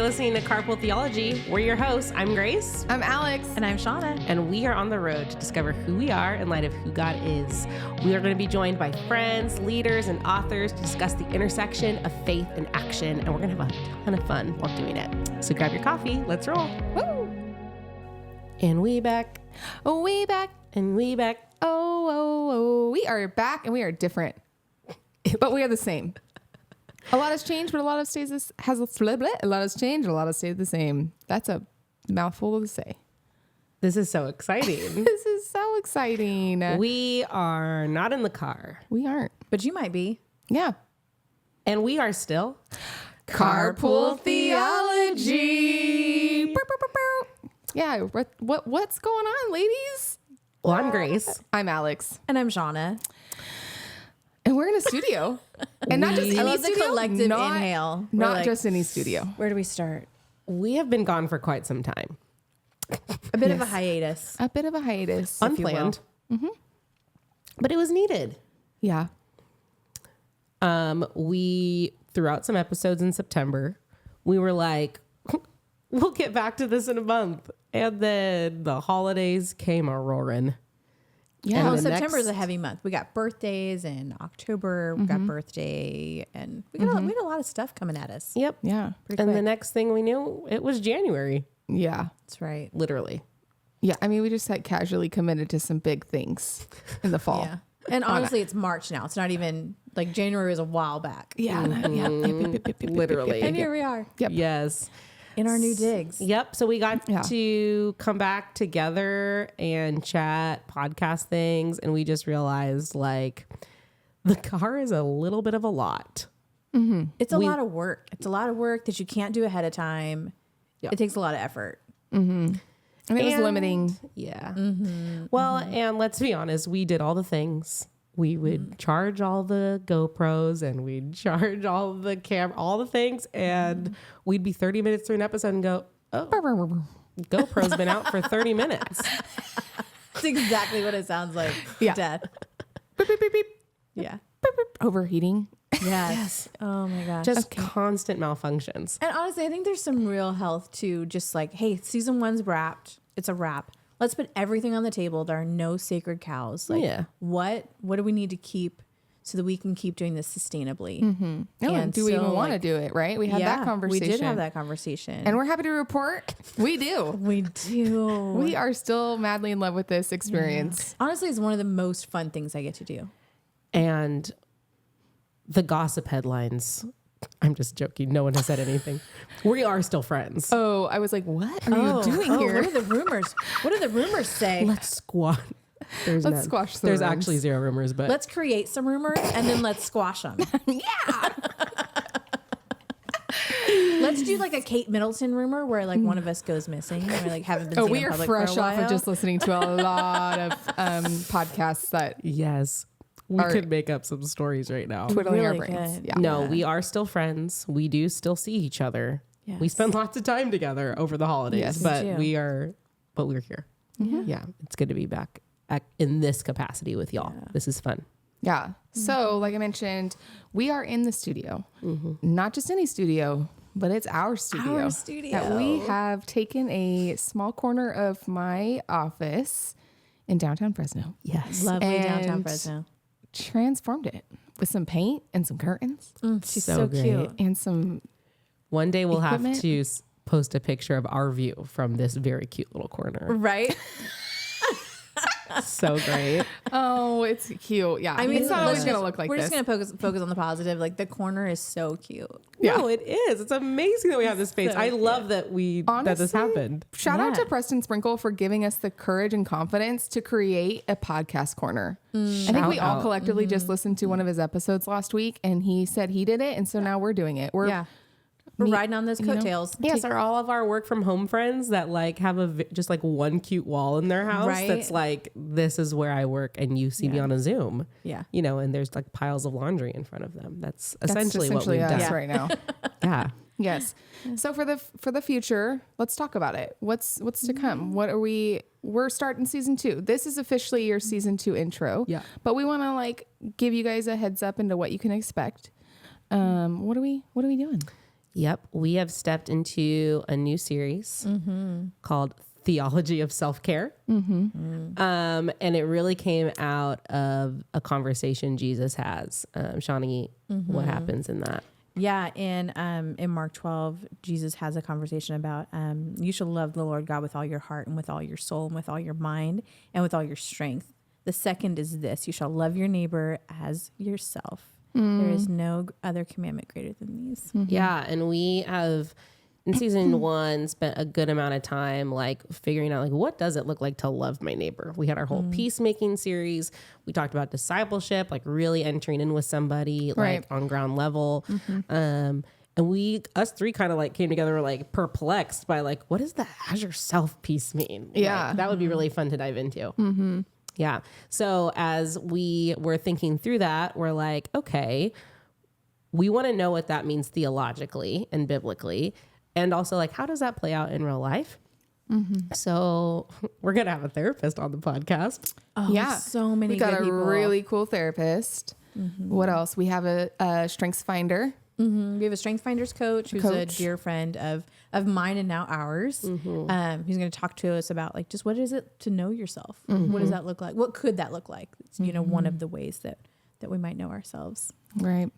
listening to Carpool Theology. We're your hosts. I'm Grace. I'm Alex. And I'm Shauna. And we are on the road to discover who we are in light of who God is. We are going to be joined by friends, leaders, and authors to discuss the intersection of faith and action. And we're going to have a ton of fun while doing it. So grab your coffee. Let's roll. Woo! And we back. Oh, we back. And we back. Oh. We are back and we are different. But we are the same. A lot has changed, but a lot has stayed a lot has changed, a lot has stayed the same. That's a mouthful to say. This is so exciting. This is so exciting. We are not in the car. We aren't. But you might be. Yeah. And we are still Carpool Theology. Yeah. What's going on, ladies? Well, I'm Grace. I'm Alex. And I'm Shauna. And we're in a studio. And not just any I love studio. the collective inhale. We're Not like, just any studio. Where do we start? We have been gone for quite some time. A bit of a hiatus. A bit of a hiatus. Unplanned. But it was needed. Yeah. We threw out some episodes in September. We were like, we'll get back to this in a month. And then the holidays came a roaring. Yeah. Well, September is a heavy month. We got birthdays in October. We got birthday. And we had a lot of stuff coming at us. Yep. Yeah. Pretty And quick. the next thing we knew, it was January. Yeah. That's right. Literally. Yeah. I mean, we just like casually committed to some big things in the fall. Yeah. And honestly, it's March now. It's not even like January was a while back. Yeah. Literally. And here we are. Yep. Yes. In our new digs. Yep. So we got Yeah. to come back together and chat, podcast things. And we just realized like the car is a little bit of a lot. It's a lot of work. It's a lot of work that you can't do ahead of time. Yep. It takes a lot of effort. I mean, it was limiting. Yeah. Well, and let's be honest, we did all the things. We would charge all the GoPros and we'd charge all the all the things. And we'd be 30 minutes through an episode and go, oh, GoPro's been out for 30 minutes. That's exactly what it sounds like. Yeah. Death. Beep, beep, beep, beep. Yeah. Overheating. Yes. Oh my gosh. Just constant malfunctions. And honestly, I think there's some real health to just like, hey, season one's wrapped. It's a wrap. Let's put everything on the table. There are no sacred cows. Like, Yeah. what do we need to keep so that we can keep doing this sustainably? No, and do we even want to do it, right? We had that conversation. We did have that conversation. And we're happy to report we do. we do. We are still madly in love with this experience. Honestly, it's one of the most fun things I get to do. And the gossip headlines. I'm just joking. No one has said anything. We are still friends. Oh, I was like, what are you doing here? What are the rumors? What do the rumors say? Let's squash. There's Let's none. squash the There's rumors. actually zero rumors, but Let's create some rumors and then let's squash them. Yeah. Let's do like a Kate Middleton rumor where like one of us goes missing and we like haven't been Oh, seen we in are public fresh for a off of while. just listening to a lot of podcasts that yes, we Are- could make up some stories right now. twiddling our Really brains. good. Yeah. No, we are still friends. We do still see each other. We Yes. spend lots of time together over the holidays, Yes, we but do. we're here. Yeah, it's good to be back in this capacity with y'all. This is fun. Yeah. So, like I mentioned, we are in the studio. Not just any studio, but it's our studio. Our studio. That we have taken a small corner of my office in downtown Fresno. Yes. Lovely downtown And Fresno. transformed it with some paint and some curtains She's so so great. cute. and some One day we'll Equipment. have to post a picture of our view from this very cute little corner. Right? So great. oh, it's cute. Yeah. I mean, it's not always let's going to just- look like we're this. just going to focus on the positive. Like the corner is so cute. Yeah. No, it is. It's amazing that we have this space. So I love cute. that that this Honestly, happened. Shout out Yeah. to Preston Sprinkle for giving us the courage and confidence to create a podcast corner. I think we Shout all out. collectively just listened to one of his episodes last week and he said he did it. And so now we're doing it. We're We're Me- riding on those know? coattails. Yes, are all of our work from home friends that like have just like one cute wall in their house Right. that's like, this is where I work and you see me on a Zoom. Yeah. You know, and there's like piles of laundry in front of them. That's that's essentially what we've us done. right now. Yeah. Yes. So for the future, let's talk about it. What's to come? What are we're starting season 2. This is officially your season 2 intro. Yeah. But we want to like give you guys a heads up into what you can expect. What are we doing? Yep. We have stepped into a new series called Theology of Self-Care. And it really came out of a conversation Jesus has. Shawnee, what happens in that? Yeah, in Mark 12, Jesus has a conversation about you shall love the Lord God with all your heart and with all your soul and with all your mind and with all your strength. The second is this: you shall love your neighbor as yourself. There is no other commandment greater than these. Yeah, and we have in season 1 spent a good amount of time like figuring out like what does it look like to love my neighbor. We had our whole peacemaking series. We talked about discipleship, like really entering in with somebody like on ground level. And us three kind of like came together, were like perplexed by like, what does the as yourself piece mean? Yeah. Like, that would be really fun to dive into. Yeah. So as we were thinking through that, we're like, okay, we want to know what that means theologically and biblically. And also like, how does that play out in real life? So we're going to have a therapist on the podcast. Oh, Yeah. so many We got good a people. really cool therapist. What else? We have a strengths finder. We have a Strength Finders coach who's a dear friend of mine and now ours. He's going to talk to us about like just what is it to know yourself? What does that look like? What could that look like? It's, you know, one of the ways that we might know ourselves. Right.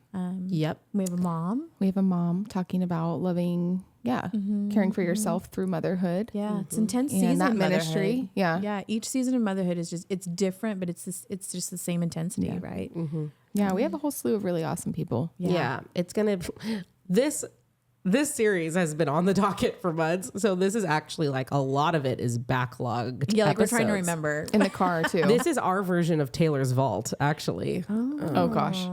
Yep. We have a mom. We have a mom talking about loving, caring for yourself through motherhood. Yeah, it's intense season And that of ministry. motherhood. Yeah. Yeah, each season of motherhood is just, it's different, but it's just the same intensity, right? Yeah. We have a whole slew of really awesome people. Yeah. It's going to, this series has been on the docket for months. So this is actually like a lot of it is backlogged. Yeah, like we're trying to episodes. remember. In the car too. This is our version of Taylor's Vault, actually. Oh gosh.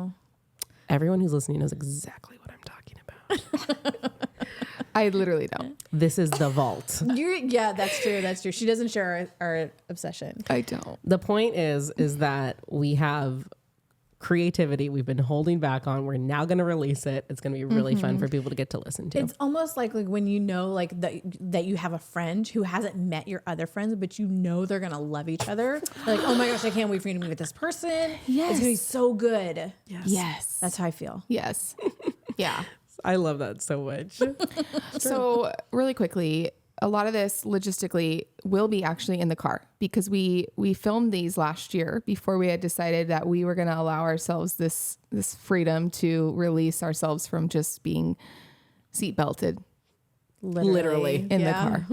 Everyone who's listening knows exactly what I'm talking about. I literally don't. This is the vault. Yeah, that's true. That's true. She doesn't share our obsession. I don't. The point is that we have creativity we've been holding back on. We're now going to release it. It's going to be really fun for people to get to listen to. It's almost like when you know like that you have a friend who hasn't met your other friends, but you know they're gonna love each other. Like, oh my gosh, I can't wait for you to meet with this person. Yes. It's gonna be so good. Yes. That's how I feel. Yes. Yeah. I love that so much. So really quickly, a lot of this logistically will be actually in the car because we filmed these last year before we had decided that we were going to allow ourselves this freedom to release ourselves from just being seat belted Literally. in the car.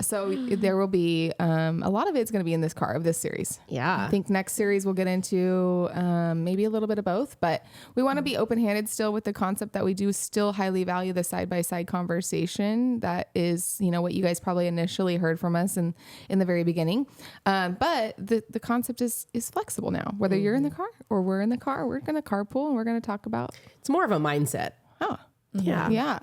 So there will be a lot of it's going to be in this car of this series. Yeah. I think next series we'll get into maybe a little bit of both, but we want to be open-handed still with the concept that we do still highly value the side-by-side conversation. That is, you know, what you guys probably initially heard from us in the very beginning. But the concept is flexible now. Whether you're in the car or we're in the car, we're going to carpool and we're going to talk about. It's more of a mindset. Oh, Yeah. yeah,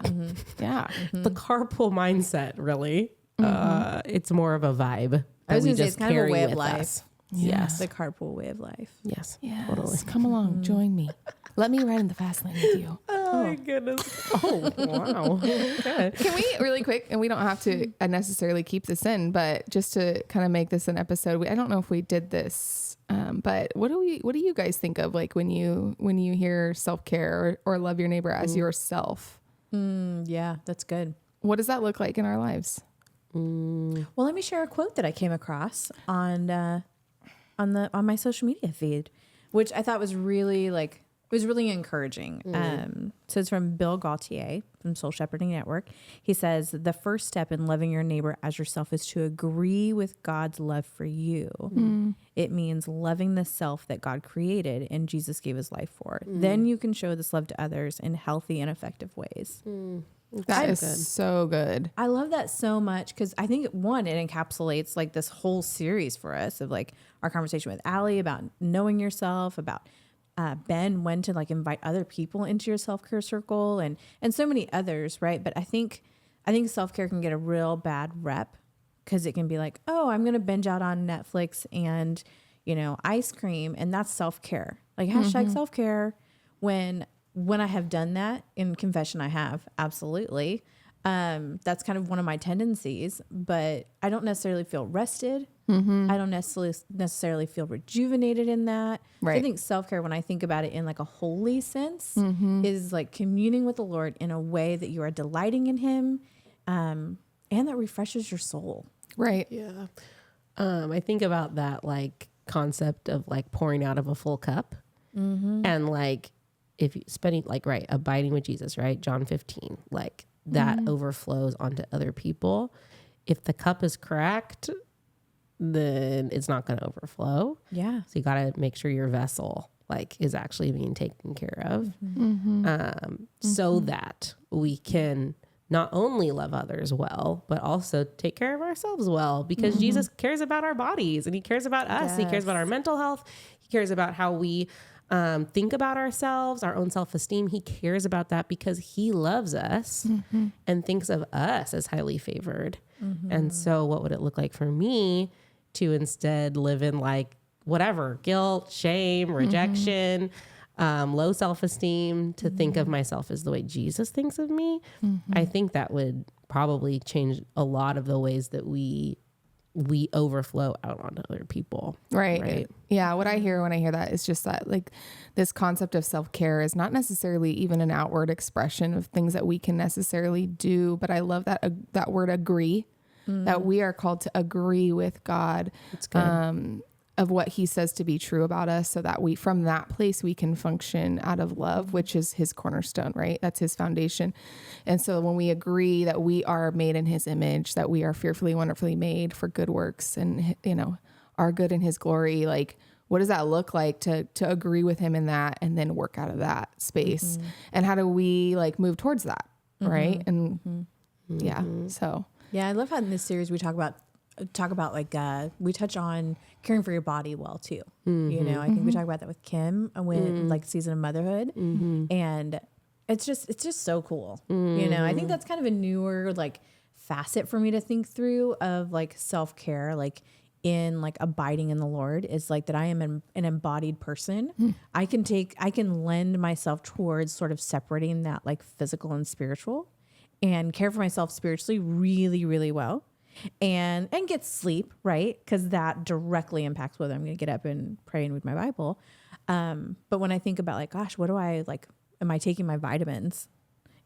yeah. The carpool mindset, really. It's more of a vibe. I was that we gonna say just it's kind of a carry way of with life. us. Yes. The carpool way of life. Yes. Yes. Totally. Come along, join me. Let me ride in the fast lane with you. Oh my goodness. Oh, wow. Okay. Can we really quick, and we don't have to necessarily keep this in, but just to kind of make this an episode, I don't know if we did this, but what do you guys think of like when you hear self-care or love your neighbor as yourself? Yeah, that's good. What does that look like in our lives? Well, let me share a quote that I came across on my social media feed, which I thought was really really encouraging. So it's from Bill Gaultier from Soul Shepherding Network. He says, the first step in loving your neighbor as yourself is to agree with God's love for you. It means loving the self that God created and Jesus gave his life for. Then you can show this love to others in healthy and effective ways. That is so good. I love that so much because I think one, it encapsulates like this whole series for us of like our conversation with Allie about knowing yourself, about Ben, when to like invite other people into your self-care circle and so many others, right? But I think self-care can get a real bad rep because it can be like, oh, I'm going to binge out on Netflix and, you know, ice cream, and that's self-care. Like hashtag self-care when I have done that in confession, I have absolutely. That's kind of one of my tendencies, but I don't necessarily feel rested. I don't necessarily feel rejuvenated in that. Right. So I think self-care, when I think about it in like a holy sense, is like communing with the Lord in a way that you are delighting in him, and that refreshes your soul. Right. Yeah. I think about that like concept of like pouring out of a full cup, and like if you spending like, right, abiding with Jesus, right? John 15, like that overflows onto other people. If the cup is cracked, then it's not going to overflow. Yeah. So you got to make sure your vessel like is actually being taken care of, so that we can not only love others well, but also take care of ourselves well, because Jesus cares about our bodies and he cares about us. Yes. He cares about our mental health. He cares about how we think about ourselves, our own self-esteem. He cares about that because he loves us and thinks of us as highly favored. And so what would it look like for me to instead live in like whatever, guilt, shame, rejection, low self-esteem, to think of myself as the way Jesus thinks of me? I think that would probably change a lot of the ways that we overflow out onto other people. Right. Yeah. What I hear when I hear that is just that like this concept of self-care is not necessarily even an outward expression of things that we can necessarily do. But I love that, that word agree, that we are called to agree with God. It's good. Of what he says to be true about us, so that we, from that place, we can function out of love, which is his cornerstone, right? That's his foundation. And so when we agree that we are made in his image, that we are fearfully, wonderfully made for good works and, you know, are good in his glory, like, what does that look like to agree with him in that and then work out of that space? And how do we like move towards that? Right. And yeah, so. Yeah. I love how in this series we talk about like we touch on caring for your body well too. You know, I think we talk about that with Kim when like season of motherhood, and it's just so cool. You know, I think that's kind of a newer like facet for me to think through of like self-care, like in like abiding in the Lord, is like that I am an embodied person. I can lend myself towards sort of separating that like physical and spiritual, and care for myself spiritually really, really well. And get sleep, right? Because that directly impacts whether I'm going to get up and pray and read my Bible. But when I think about like, gosh, what do I like? Am I taking my vitamins?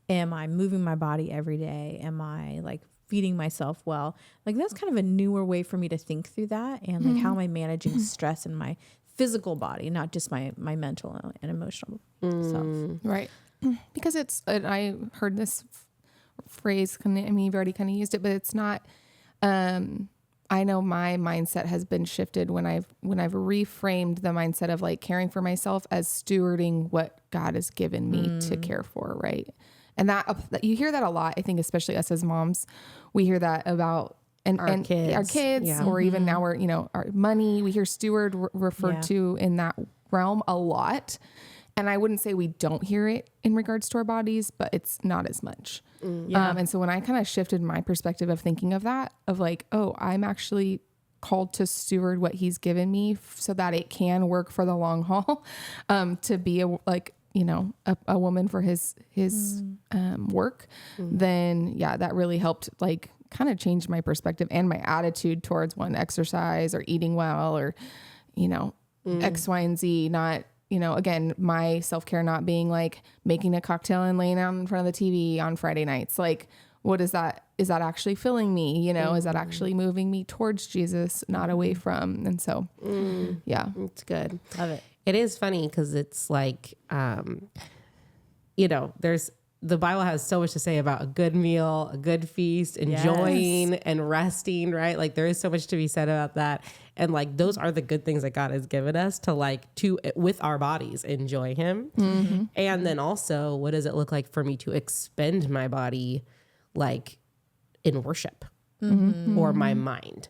Am I moving my body every day? Am I like feeding myself well? Like that's kind of a newer way for me to think through that. And like, how am I managing stress in my physical body, not just my mental and emotional self? Right. Because I heard this phrase, I mean, you've already kind of used it, but it's not, I know my mindset has been shifted when I've reframed the mindset of like caring for myself as stewarding what God has given me to care for. Right. And that you hear that a lot. I think, especially us as moms, we hear that about our kids, yeah. or even now we're, you know, our money, we hear steward referred to in that realm a lot. And I wouldn't say we don't hear it in regards to our bodies, but it's not as much. And so when I kind of shifted my perspective of thinking of that, of like, oh, I'm actually called to steward what he's given me so that it can work for the long haul, to be a woman for his work, then yeah, that really helped like kind of change my perspective and my attitude towards exercise or eating well, or, you know, X, Y, and Z, not, you know, again, my self-care not being like making a cocktail and laying out in front of the TV on Friday nights. Like, what is that? Is that actually filling me? You know, is that actually moving me towards Jesus, not away from? And so, yeah, It's good. Love it. It is funny because it's like, you know, the Bible has so much to say about a good meal, a good feast, enjoying and resting, right? Like there is so much to be said about that. And like, those are the good things that God has given us to with our bodies, enjoy him. And then also, what does it look like for me to expend my body, like in worship or my mind,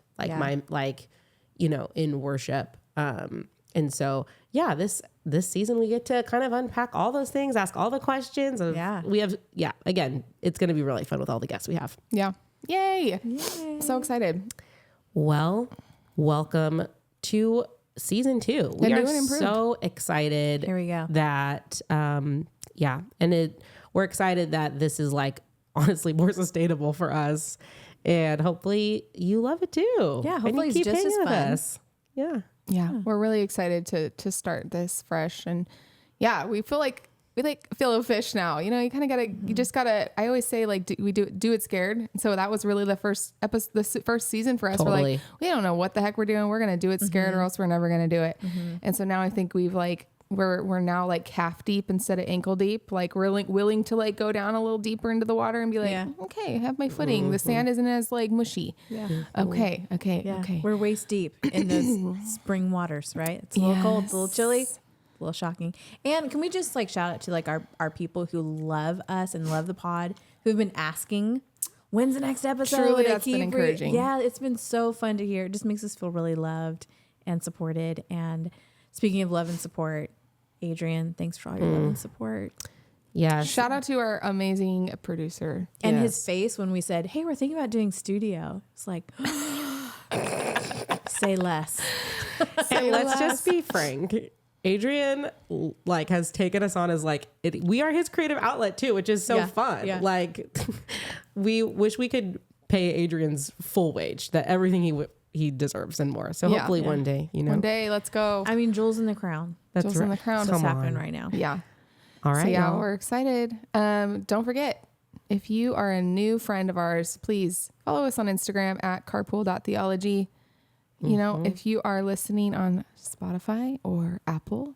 in worship. And so, yeah, this season we get to kind of unpack all those things, ask all the questions. Again, it's going to be really fun with all the guests we have. Yeah. Yay. So excited. Well, welcome to season 2. We are so excited. Here we go. That, we're excited that this is like honestly more sustainable for us. And hopefully you love it too. Yeah, And hopefully you it's keep just as hanging with fun. us. Yeah. Yeah, we're really excited to start this fresh, and yeah, we feel like filet fish now. You know, you kind of gotta, you just gotta. I always say like do it scared. And so that was really the first episode, the first season for us. We're Totally. like, we don't know what the heck we're doing. We're gonna do it scared, or else we're never gonna do it. And so now I think we've like we're now like calf deep instead of ankle deep. Like we're willing to like go down a little deeper into the water and be like, Yeah. okay, I have my footing. The sand isn't as like mushy. Yeah. Okay. Yeah. Okay. We're waist deep in those spring waters, right? It's a little cold, it's a little chilly, Yes. a little shocking. And can we just like shout out to like our people who love us and love the pod, who've been asking, when's the next episode? Truly, I that's been keep encouraging. Yeah, it's been so fun to hear. It just makes us feel really loved and supported. And speaking of love and support, Adrian, thanks for all your love and support. Yeah. Shout out to our amazing producer. And Yes. his face when we said, hey, we're thinking about doing studio. It's like, say less. And let's just be frank. Adrian like has taken us on as like we are his creative outlet too, which is so Yeah, fun. yeah. Like we wish we could pay Adrian's full wage, that everything he deserves and more. So Yeah. hopefully one day, you know. One day, let's go. I mean, Jewels in the Crown. That's Jules in the Crown. That's what's Come happening on. right now. Yeah. All right. So yeah, y'all. we're excited. Don't forget, if you are a new friend of ours, please follow us on Instagram at carpool.theology. You know, if you are listening on Spotify or Apple,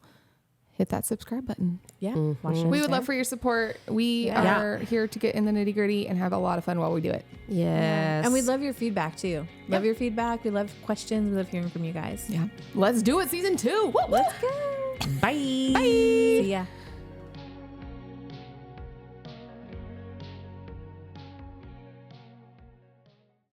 hit that subscribe button. Yeah. Watch us We would there. love for your support. We Yeah. are here to get in the nitty gritty and have a lot of fun while we do it. Yes. And we love your feedback too. Love your feedback. We love questions. We love hearing from you guys. Yeah. Let's do it. Season 2. Woo, woo. Let's go. Bye. See ya.